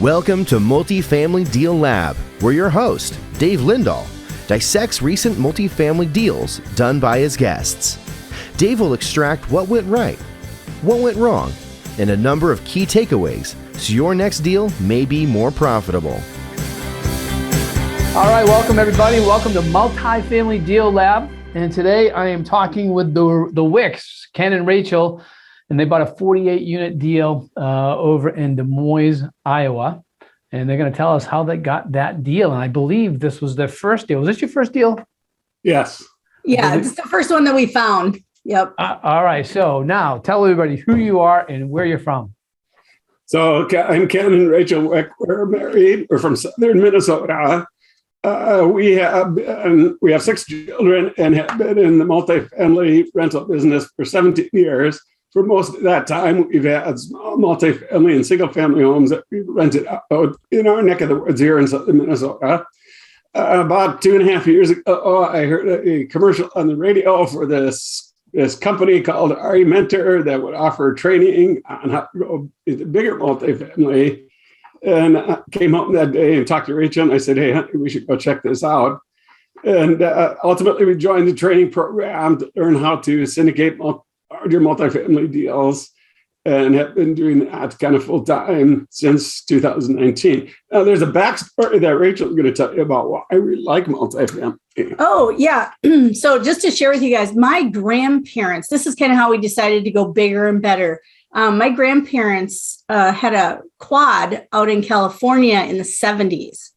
Welcome to Multifamily Deal Lab, where your host, Dave Lindahl, dissects recent multifamily deals done by his guests. Dave will extract what went right, what went wrong, and a number of key takeaways so your next deal may be more profitable. All right, welcome everybody. Welcome to Multifamily Deal Lab. And today I am talking with the Wicks, Ken and Rachael, and they bought a 48-unit deal over in Des Moines, Iowa. And they're going to tell us how they got that deal. And I believe this was their first deal. Was this your first deal? Yes. Yeah, it's the first one that we found. Yep. All right. So now tell everybody who you are and where you're from. So I'm Ken and Rachael Wick. We're married. We're from southern Minnesota. We have 6 children and have been in the multifamily rental business for 17 years. For most of that time, we've had small multifamily and single-family homes that we've rented out in our neck of the woods here in southern Minnesota. About 2.5 years ago, I heard a commercial on the radio for this company called Mentor that would offer training on how to go into bigger multifamily. And I came home that day and talked to Rachel, and I said, hey, honey, we should go check this out. And ultimately, we joined the training program to learn how to syndicate larger multifamily deals, and have been doing that kind of full time since 2019. Now, there's a backstory that Rachel is going to tell you about why we like multifamily. Oh, yeah. So just to share with you guys, my grandparents, this is kind of how we decided to go bigger and better. My grandparents had a quad out in California in the 70s.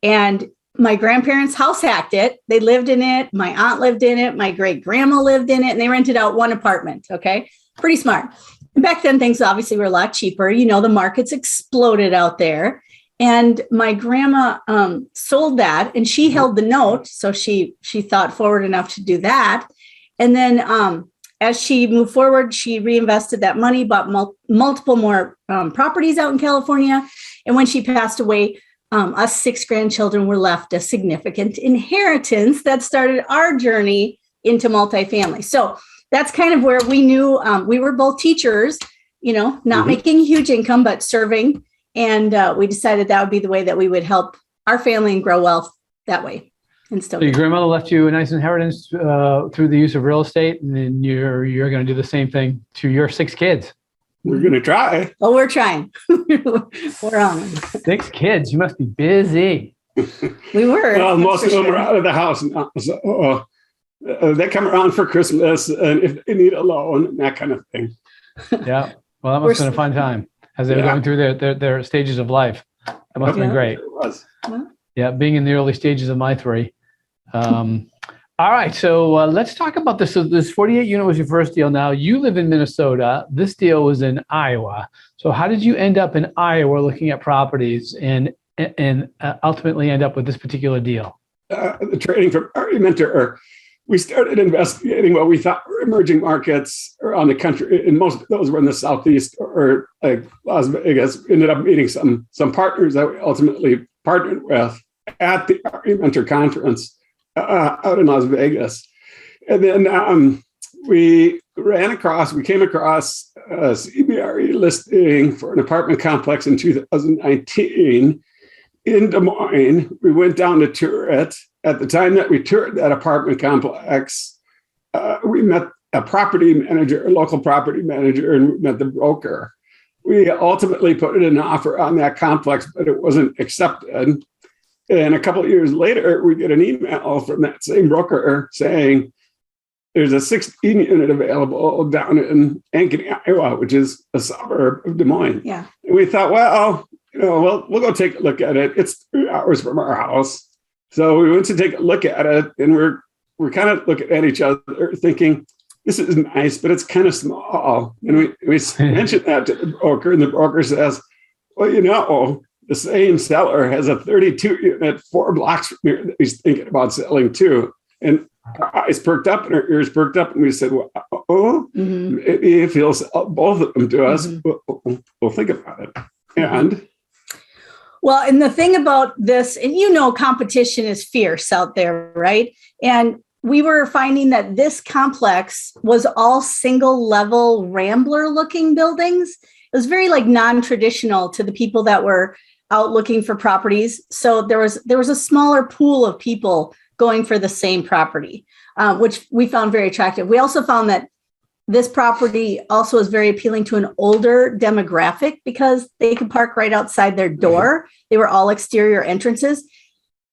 And my grandparents house hacked it. They lived in it. My aunt lived in it. My great grandma lived in it. And they rented out one apartment. Okay. Pretty smart. And back then, things obviously were a lot cheaper. You know, the markets exploded out there. And my grandma sold that, and she held the note. So she thought forward enough to do that. And then as she moved forward, she reinvested that money, bought multiple more properties out in California. And when she passed away, us 6 grandchildren were left a significant inheritance that started our journey into multifamily. So that's kind of where we knew we were both teachers, you know, not making a huge income, but serving. And we decided that would be the way that we would help our family and grow wealth that way. And still, so your grandmother left you a nice inheritance through the use of real estate, and then you're going to do the same thing to your 6 kids. We're going to try. Oh, we're trying. We're on it. 6 kids. You must be busy. We were. Well, most of them are out of the house now. So they come around for Christmas, and if they need a loan and that kind of thing. Yeah. Well, that must have been a fun time as they were going through their stages of life. That must have been great. It was. Yeah. Being in the early stages of my 3. All right, so let's talk about this. So this 48 unit was your first deal. Now you live in Minnesota. This deal was in Iowa. So how did you end up in Iowa looking at properties and ultimately end up with this particular deal? The training from Mentor, we started investigating what we thought were emerging markets around the country, and most of those were in the Southeast or like Las Vegas. We ended up meeting some partners that we ultimately partnered with at the Mentor conference out in Las Vegas. And then we came across a CBRE listing for an apartment complex in 2019 in Des Moines. We went down to tour it. At the time that we toured that apartment complex, we met a local property manager, and we met the broker. We ultimately put in an offer on that complex, but it wasn't accepted. And a couple of years later, we get an email from that same broker saying there's a 16-unit available down in Ankeny, Iowa, which is a suburb of Des Moines. Yeah. And we thought, well, we'll go take a look at it. It's 3 hours from our house. So we went to take a look at it, and we're kind of looking at each other thinking, this is nice, but it's kind of small. And we mentioned that to the broker, and the broker says, well, the same seller has a 32-unit 4 blocks from here that he's thinking about selling too. And our eyes perked up and our ears perked up, and we said, well, maybe if he'll sell both of them to us, we'll think about it. And well, and the thing about this, and competition is fierce out there, right? And we were finding that this complex was all single level Rambler looking buildings. It was very like non-traditional to the people that were out looking for properties. So there was a smaller pool of people going for the same property, which we found very attractive. We also found that this property also is very appealing to an older demographic because they could park right outside their door. They were all exterior entrances.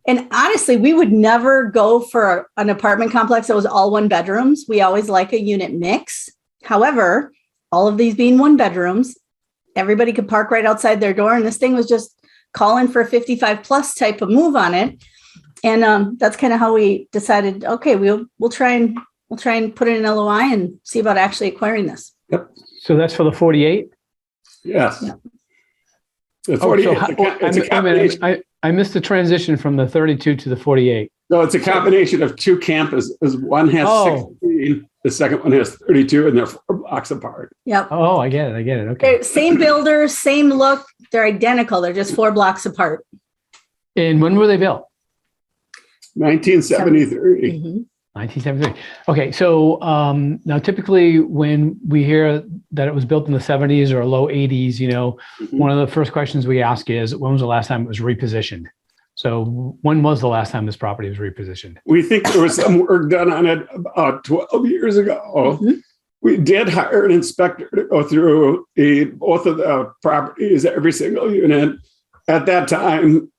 And honestly, we would never go for an apartment complex that was all one bedrooms. We always like a unit mix. However, all of these being one bedrooms, everybody could park right outside their door. And this thing was just calling for a 55 plus type of move on it. And that's kind of how we decided, okay, we'll try and put in an LOI and see about actually acquiring this. Yep. So that's for the 48? Yes. Yep. The 48. I missed the transition from the 32 to the 48. No, it's a combination of two campuses. One has 16, the second one has 32, and they're 4 blocks apart. Yep. Oh, I get it. Okay. They're same builder, same look. They're identical. They're just 4 blocks apart. And when were they built? 1973. Mm-hmm. 1973. Okay, so now typically when we hear that it was built in the 70s or low 80s, one of the first questions we ask is, when was the last time it was repositioned? So when was the last time this property was repositioned? We think there was some work done on it about 12 years ago. Mm-hmm. We did hire an inspector to go through both of the properties, every single unit. At that time,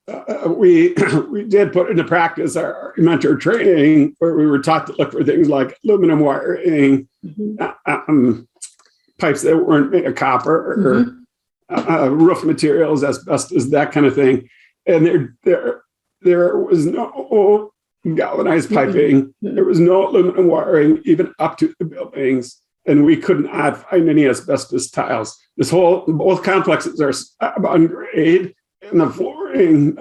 we did put into practice our mentor training, where we were taught to look for things like aluminum wiring, pipes that weren't made of copper, or roof materials, asbestos, that kind of thing. And there was no galvanized piping. There was no aluminum wiring, even up to the buildings. And we could not find any asbestos tiles. Both complexes are on grade. And the flooring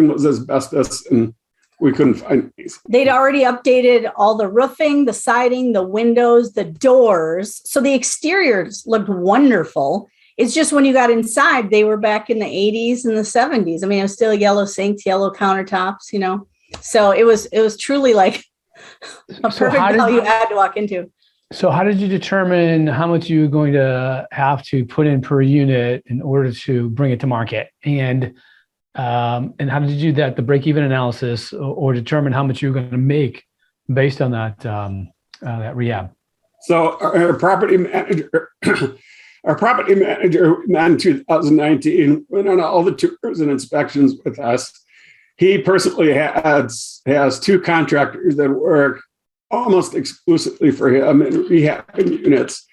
was asbestos, and we couldn't find these. They'd already updated all the roofing, the siding, the windows, the doors. So the exteriors looked wonderful. It's just when you got inside, they were back in the 80s and the 70s. I mean, it was still yellow sinks, yellow countertops, So it was truly like a perfect value add to walk into. So how did you determine how much you were going to have to put in per unit in order to bring it to market? And how did you do that, the break-even analysis, or determine how much you were going to make based on that rehab? So our property manager in 2019 went on all the tours and inspections with us. He personally has 2 contractors that work almost exclusively for him in rehabbing units.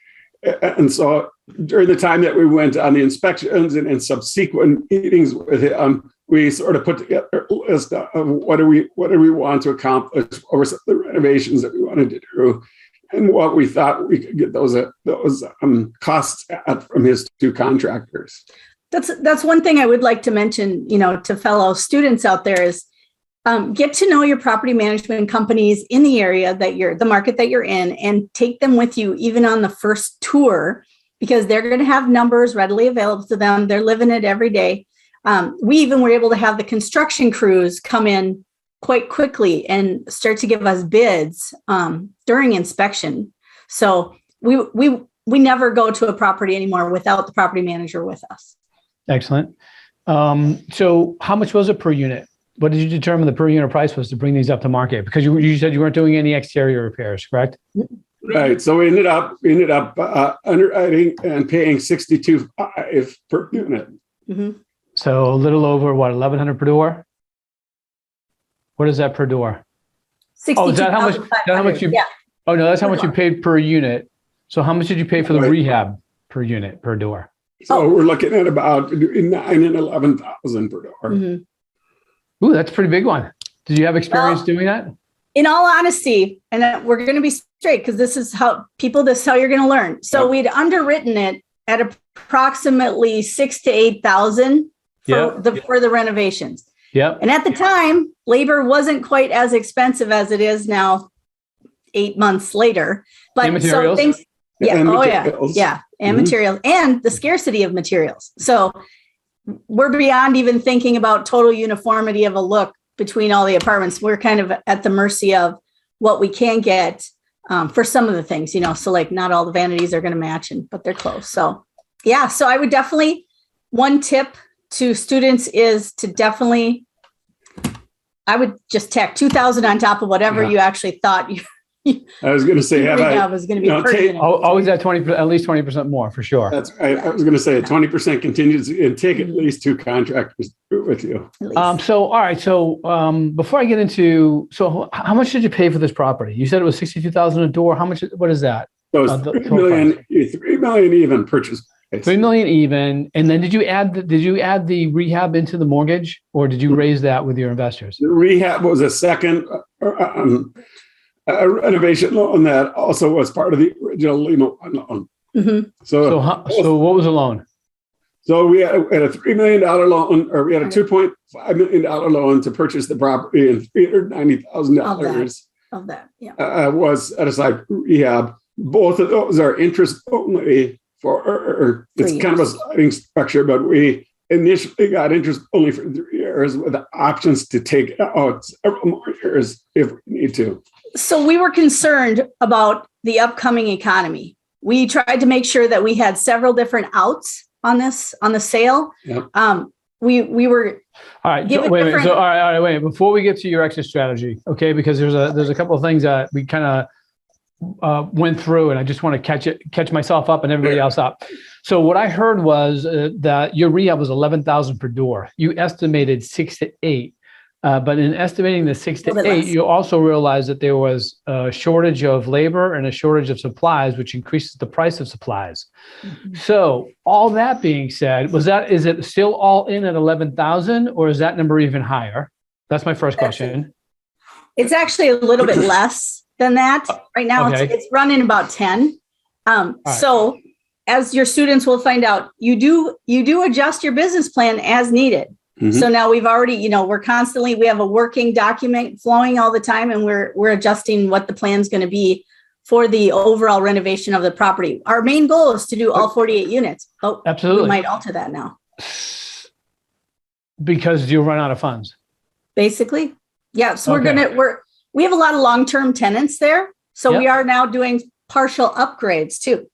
And so during the time that we went on the inspections and in subsequent meetings with him, we sort of put together a list of what do we want to accomplish, what were some of the renovations that we wanted to do, and what we thought we could get those costs at from his 2 contractors. That's one thing I would like to mention, to fellow students out there is, get to know your property management companies in the area the market that you're in, and take them with you even on the first tour, because they're going to have numbers readily available to them. They're living it every day. We even were able to have the construction crews come in quite quickly and start to give us bids during inspection. So we never go to a property anymore without the property manager with us. Excellent. So how much was it per unit? What did you determine the per unit price was to bring these up to market? Because you said you weren't doing any exterior repairs, correct? Right. So we ended up underwriting and paying $62.5 per unit. Mm-hmm. So a little over $1,100 per door. What is that per door? Oh, is that how much you? Yeah. Oh no, that's how much you paid per unit. So how much did you pay for the rehab per unit per door? So we're looking at about between $9,000 and $11,000 per door. Mm-hmm. Ooh, that's a pretty big one. Did you have experience doing that? In all honesty, and we're going to be straight, because this is how you're going to learn. So we'd underwritten it at approximately $6,000 to $8,000 for the renovations. Yep. And at the time, labor wasn't quite as expensive as it is now 8 months later. But and materials. So things, and mm-hmm. materials, and the scarcity of materials. So we're beyond even thinking about total uniformity of a look between all the apartments. We're kind of at the mercy of what we can get for some of the things, so like not all the vanities are going to match, but they're close. So, so I would definitely, one tip to students is to definitely, I would just tack 2,000 on top of whatever you actually thought you. I was going to say, was going to be always at 20%, at least 20% more for sure. That's right. I was going to say a 20% contingency and take at least 2 contractors with you. So, all right. So, before I get into, so how much did you pay for this property? You said it was 62,000 a door. How much? What is that? So it's $3 million even purchase price. $3 million even. And then did you add the rehab into the mortgage, or did you raise that with your investors? The rehab was a second renovation loan that also was part of the original loan. Mm-hmm. So what was the loan? So we had a $3 million loan, or we had a $2.5 million loan to purchase the property, and $390,000 of that was set aside for rehab. Both of those are interest only for, it's kind of a sliding structure, but we initially got interest only for 3 years with the options to take it out several more years if we need to. So we were concerned about the upcoming economy. We tried to make sure that we had several different outs on the sale. Yep. We were all right. So, wait a minute. So all right. Wait. Before we get to your exit strategy, okay? Because there's a couple of things that we kind of went through, and I just want to catch myself up and everybody else up. So what I heard was that your rehab was 11,000 per door. You estimated 6 to 8. But in estimating the 6 to 8, you also realized that there was a shortage of labor and a shortage of supplies, which increases the price of supplies. Mm-hmm. So all that being said, is it still all in at 11,000, or is that number even higher? That's my first question. It's actually a little bit less than that. Right now, it's running about 10. So as your students will find out, you do adjust your business plan as needed. Mm-hmm. So now we've already, we have a working document flowing all the time, and we're adjusting what the plan's going to be for the overall renovation of the property. Our main goal is to do all 48 units. Oh, absolutely. We might alter that now. Because you'll run out of funds. Basically. Yeah. So we have a lot of long-term tenants there. So we are now doing partial upgrades too.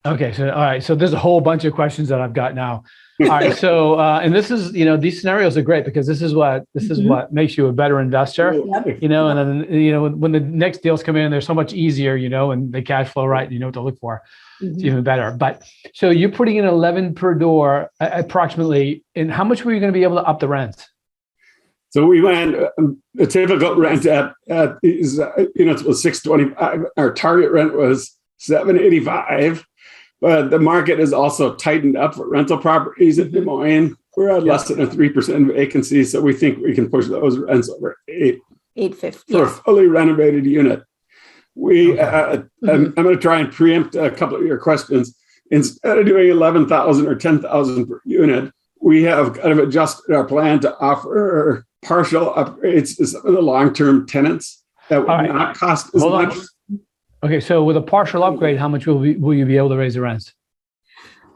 Okay. So, all right. So there's a whole bunch of questions that I've got now. All right. So, and this is, these scenarios are great because this is what makes you a better investor, and then, when the next deals come in, they're so much easier, and they cash flow right. You know what to look for. It's even better. But so you're putting in 11 per door approximately. And how much were you going to be able to up the rent? So we went, the typical rent at these units was $625. Our target rent was $785. But the market has also tightened up for rental properties in Des Moines. We're at less than a 3% vacancy, so we think we can push those rents over $850 for a fully renovated unit. I'm going to try and preempt a couple of your questions. Instead of doing 11,000 or 10,000 per unit, we have kind of adjusted our plan to offer partial upgrades to some of the long-term tenants that would not cost as much. Okay, so with a partial upgrade, how much will you be able to raise the rents?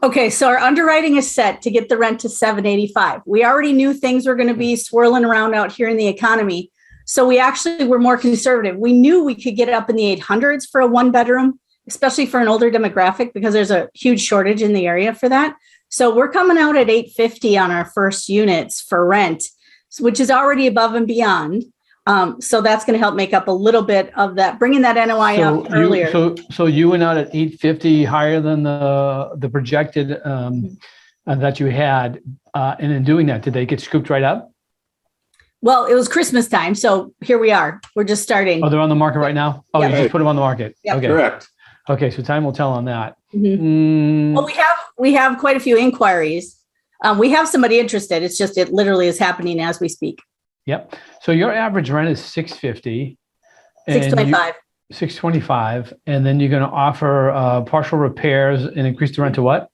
Okay, so our underwriting is set to get the rent to $785. We already knew things were going to be swirling around out here in the economy, so we actually were more conservative. We knew we could get it up in the 800s for a 1-bedroom, especially for an older demographic, because there's a huge shortage in the area for that. So we're coming out at $850 on our first units for rent, which is already above and beyond. So that's going to help make up a little bit of that, bringing that NOI up earlier. So you went out at $850, higher than the projected that you had. And in doing that, did they get scooped right up? Well, it was Christmas time, so here we are. We're just starting. Oh, they're on the market right now? Oh, you just put them on the market. Yep. Okay. Correct. Okay, so time will tell on that. Mm-hmm. Well, we have quite a few inquiries. We have somebody interested. It's just it literally is happening as we speak. Yep. So your average rent is $650. $625. $625, and then you're going to offer partial repairs and increase the rent to what?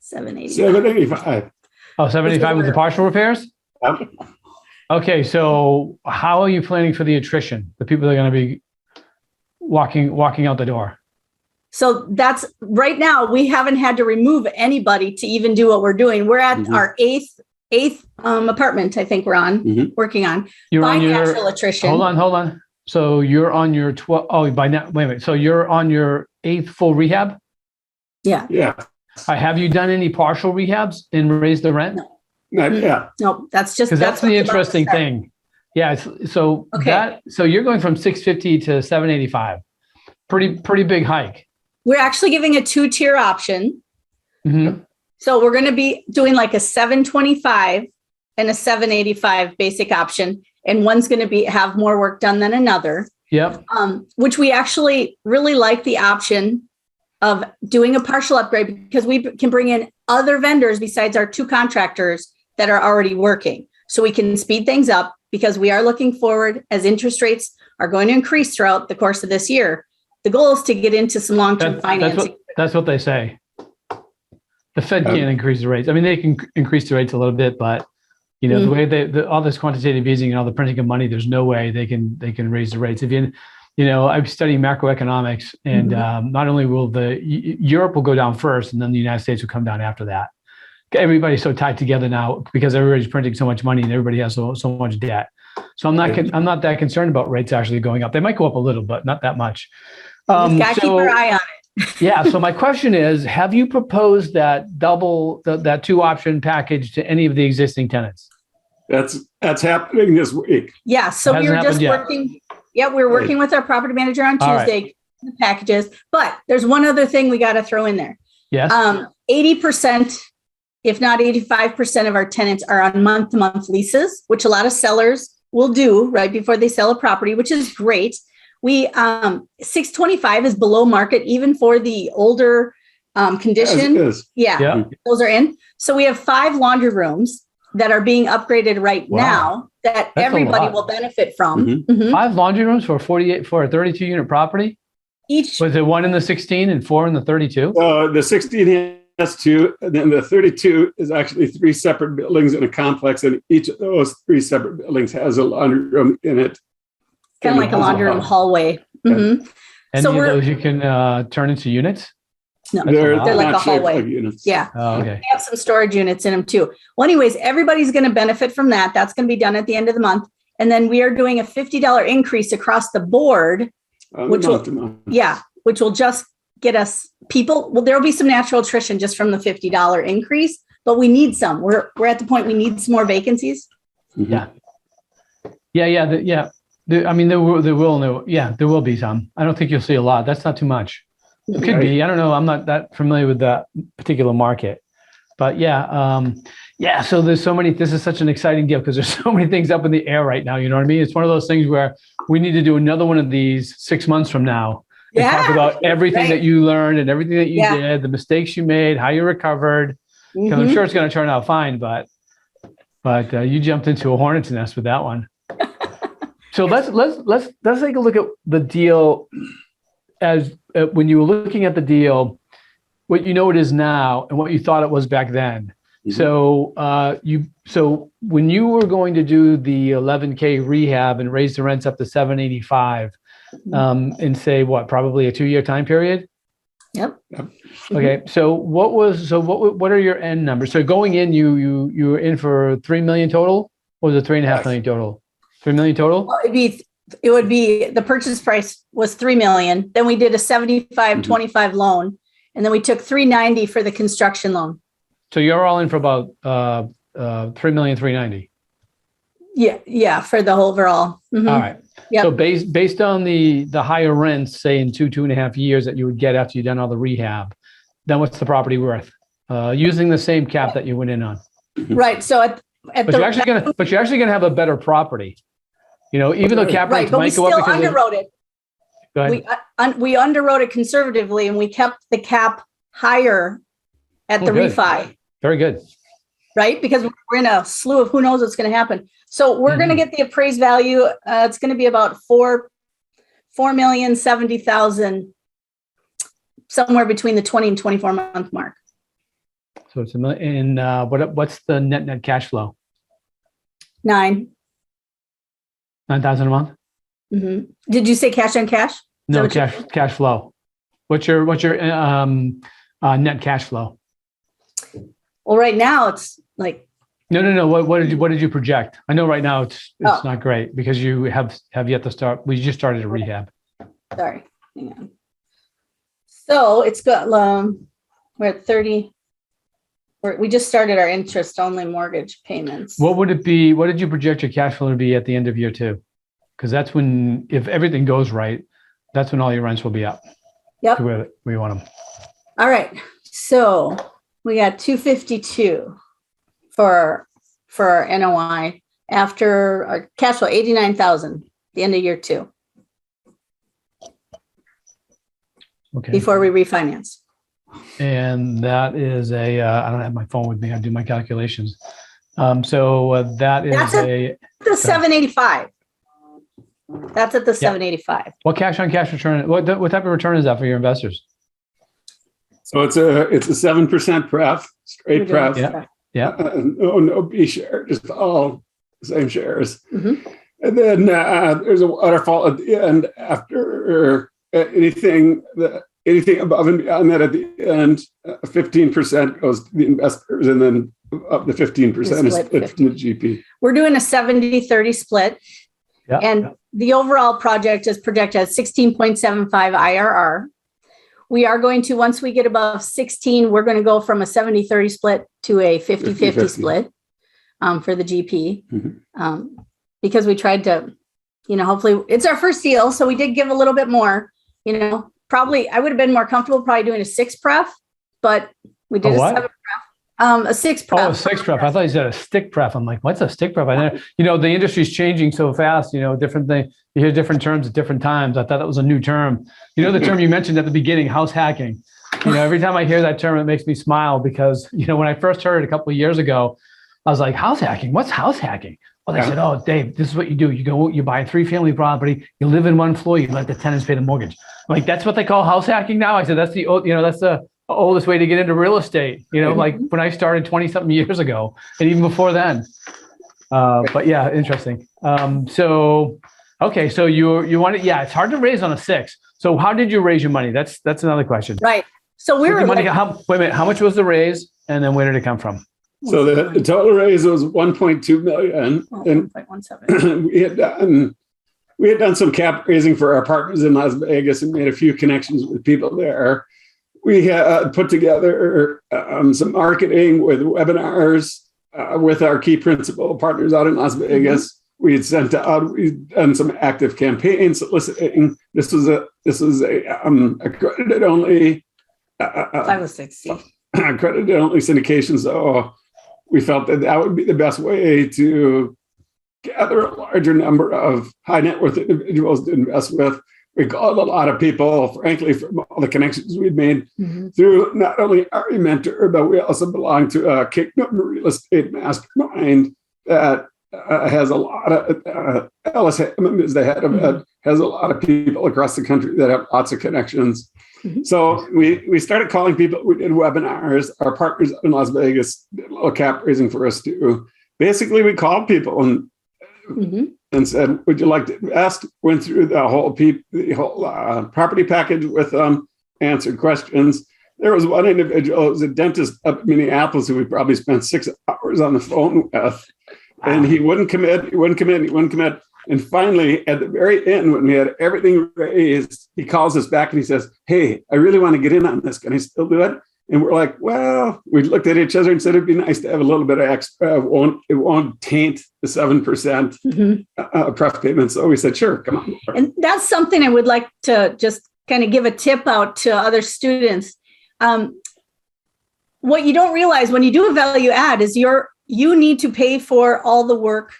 $785. Oh, $785 with the partial repairs? Yep. Okay, so how are you planning for the attrition? The people that are going to be walking out the door? So that's right now, we haven't had to remove anybody to even do what we're doing. We're at our eighth apartment, I think we're on, working on. You're by on your natural attrition. Hold on. So you're on your 12. Oh, by now, wait a minute. So you're on your 8th full rehab? Yeah. Have you done any partial rehabs and raised the rent? Yeah. No, that's just because that's the what's about to interesting start. thing. Yeah. So Okay. so you're going from 650 to 785. Pretty big hike. We're actually giving a 2-tier option. Mm-hmm. So we're going to be doing like a 725 and a 785 basic option. And one's going to have more work done than another. Yep. Which we actually really like the option of doing a partial upgrade because we can bring in other vendors besides our 2 contractors that are already working. So we can speed things up because we are looking forward as interest rates are going to increase throughout the course of this year. The goal is to get into some long-term financing. That's what they say. The Fed can't increase the rates. I mean, they can increase the rates a little bit, but the way all this quantitative easing and all the printing of money, there's no way they can raise the rates. If I'm studying macroeconomics, and not only will Europe will go down first, and then the United States will come down after that. Everybody's so tied together now because everybody's printing so much money and everybody has so much debt. So I'm not that concerned about rates actually going up. They might go up a little, but not that much. Just gotta keep our eye on it. Yeah. So my question is, have you proposed that that 2-option package to any of the existing tenants? That's happening this week. Yeah. So we were just working. Yeah, we were working with our property manager on Tuesday, right. The packages. But there's one other thing we got to throw in there. Yes. 80%, if not 85% of our tenants are on month-to-month leases, which a lot of sellers will do right before they sell a property, which is great. We 625 is below market, even for the older condition. Yeah, those are in. So we have 5 laundry rooms that are being upgraded now that that's everybody will benefit from. Mm-hmm. Mm-hmm. 5 laundry rooms for a 32 unit property. Each was it 1 in the 16 and 4 in the 32? The 16 has 2, and then the 32 is actually 3 separate buildings in a complex, and each of those 3 separate buildings has a laundry room in it. Kind of like a laundry room hallway. Mm-hmm. Any of those you can turn into units? No, they're like a hallway. Units. Yeah. Oh, okay. They have some storage units in them too. Well, anyways, everybody's going to benefit from that. That's going to be done at the end of the month. And then we are doing a $50 increase across the board, which will just get us people. Well, there'll be some natural attrition just from the $50 increase, but we need some. We're at the point we need some more vacancies. Mm-hmm. Yeah. There will be some. I don't think you'll see a lot. That's not too much. It could be. I don't know. I'm not that familiar with that particular market, but so there's so many. This is such an exciting deal because there's so many things up in the air right now. You know what I mean? It's one of those things where we need to do another one of these 6 months from now and talk about everything that you learned and everything that you did, the mistakes you made, how you recovered. Because I'm sure it's going to turn out fine, but you jumped into a hornet's nest with that one. So let's take a look at the deal as when you were looking at the deal, what it is now and what you thought it was back then. Mm-hmm. So when you were going to do the 11K rehab and raise the rents up to 785, and say probably a 2-year time period. Yep. Okay. So what are your end numbers? So going in, you were in for 3 million total, or was it 3.5 million total? 3 million total? Well, it would be the purchase price was 3 million. Then we did a 75-25 loan, and then we took 390 for the construction loan. So you're all in for about 3,390,000. Yeah, for the whole overall. Mm-hmm. All right. Yep. So based on the higher rents, say in 2.5 years that you would get after you've done all the rehab, then what's the property worth? Using the same cap that you went in on. Right. So but you're actually gonna have a better property. Even though cap rates might go up because underwrote it. Go ahead. We underwrote it conservatively, and we kept the cap higher at the refi. Very good. Right? Because we're in a slew of who knows what's going to happen. So we're going to get the appraised value. It's going to be about $4,070,000, somewhere between the 20 and 24 month mark. So it's $1 million. And what's the net cash flow? 9,000 a month. Mm-hmm. Did you say cash on cash? No, cash flow. What's your net cash flow? Well, right now it's like. No. What did you project? I know right now it's not great because you have yet to start. We just started a rehab. Sorry, hang on. So it's got we're at 30. We just started our interest-only mortgage payments. What would it be? What did you project your cash flow to be at the end of year 2? Because that's when, if everything goes right, that's when all your rents will be up. Yep. To where you want them. All right. So we got 252 for our NOI after our cash flow, 89,000 the end of year 2. Okay. Before we refinance. And that is I don't have my phone with me. I do my calculations. So that is That's the 785. That's at the 785. What cash on cash return? What type of return is that for your investors? So it's a 7% pref, straight pref. Yeah. No B share, just all the same shares. Mm-hmm. And then there's a waterfall at the end after anything above and beyond that at the end. 15% goes to the investors, and then up to 15% is split from the GP. We're doing a 70-30 split. Yeah. And the overall project is projected at 16.75 IRR. We are going to, once we get above 16, we're going to go from a 70-30 split to a 50-50 split for the GP. Mm-hmm. Because we tried to, hopefully it's our first deal. So we did give a little bit more, probably I would have been more comfortable probably doing a 6 pref, but we did a 7 pref. A 6 pref. Oh, a 6 pref. I thought you said a stick pref. I'm like, what's a stick pref? I know, the industry's changing so fast, different thing. You hear different terms at different times. I thought that was a new term. The term you mentioned at the beginning, house hacking. Every time I hear that term, it makes me smile because, when I first heard it a couple of years ago, I was like, house hacking? What's house hacking? Well, they said, oh, Dave, this is what you do. You buy a 3-family property, you live in one floor, you let the tenants pay the mortgage. I'm like, that's what they call house hacking now? I said, that's the oldest way to get into real estate, like when I started 20 something years ago and even before then. But yeah, interesting. So you want to, it's hard to raise on a 6. So how did you raise your money? That's another question. Right. So we were wait a minute, how much was the raise? And then where did it come from? So the total raise was 1.2 million. And 1.17. we had done some cap raising for our partners in Las Vegas and made a few connections with people there. We had put together some marketing with webinars with our key principal partners out in Las Vegas. Mm-hmm. We had sent out, we'd done some active campaigns soliciting. This was a accredited only 560 accredited only syndication. So we felt that would be the best way to gather a larger number of high net worth individuals to invest with. We called a lot of people, frankly, from all the connections we'd made through not only our mentor, but we also belong to a Kingdom Real Estate Mastermind that has a lot of, Ellis Hammond is the head of it, has a lot of people across the country that have lots of connections. Mm-hmm. So we started calling people. We did webinars. Our partners in Las Vegas did a little cap raising for us too. Basically, we called people and said, "Would you like to invest?" Went through the whole property package with them, answered questions. There was one individual, it was a dentist up in Minneapolis, who we probably spent 6 hours on the phone with, and he wouldn't commit. And finally, at the very end, when we had everything raised, he calls us back and he says, "Hey, I really want to get in on this. Can I still do it?" And we're like, well, we looked at each other and said, it'd be nice to have a little bit of extra. It won't taint the 7% pref payment. So we said, sure, come on. And that's something I would like to just kind of give a tip out to other students. What you don't realize when you do a value add is you need to pay for all the work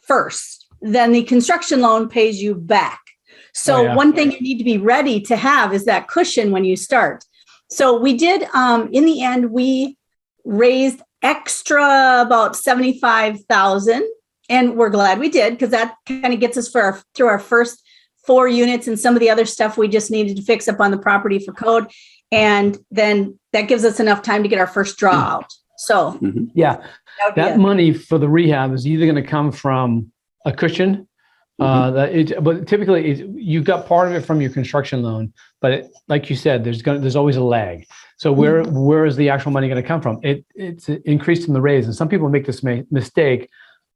first. Then the construction loan pays you back. So one thing you need to be ready to have is that cushion when you start. So we did, in the end, we raised extra about 75,000, and we're glad we did because that kind of gets us through our first 4 units and some of the other stuff we just needed to fix up on the property for code. And then that gives us enough time to get our first draw out. So that money for the rehab is either going to come from a cushion. But typically you got part of it from your construction loan, but like you said, there's always a lag. So where is the actual money going to come from? It's increased in the raise, and some people make this mistake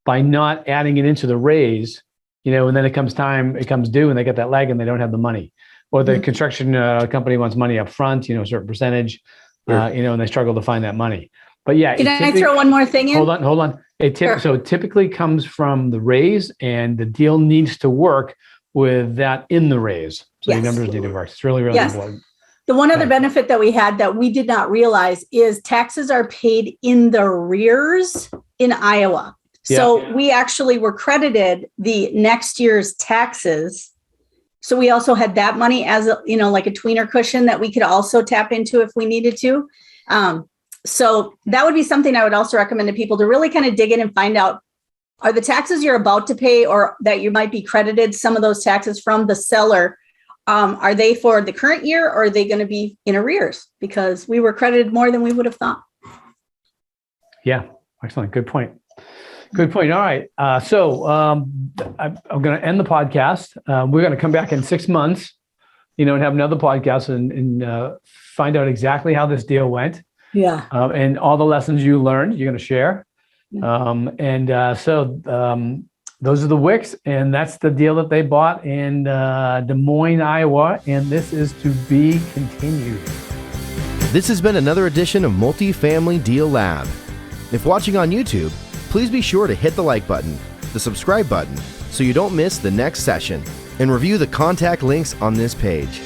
by not adding it into the raise, and then it comes due, and they get that lag, and they don't have the money, or the construction company wants money up front, a certain percentage, and they struggle to find that money. But yeah. Can I throw one more thing in? Hold on. Sure. So it typically comes from the raise, and the deal needs to work with that in the raise. So Yes. the numbers need to work. It's really, really Yes. important. The one other benefit that we had that we did not realize is taxes are paid in the arrears in Iowa. So we actually were credited the next year's taxes. So we also had that money as a, like a tweener cushion that we could also tap into if we needed to. So that would be something I would also recommend to people to really kind of dig in and find out, are the taxes you're about to pay or that you might be credited some of those taxes from the seller, are they for the current year or are they going to be in arrears? Because we were credited more than we would have thought. Yeah, excellent. Good point. All right. So I'm going to end the podcast. We're going to come back in 6 months, and have another podcast and find out exactly how this deal went. Yeah. And all the lessons you learned, you're going to share. So those are the Wicks, and that's the deal that they bought in Des Moines, Iowa. And this is to be continued. This has been another edition of Multifamily Deal Lab. If watching on YouTube, please be sure to hit the like button, the subscribe button, so you don't miss the next session, and review the contact links on this page.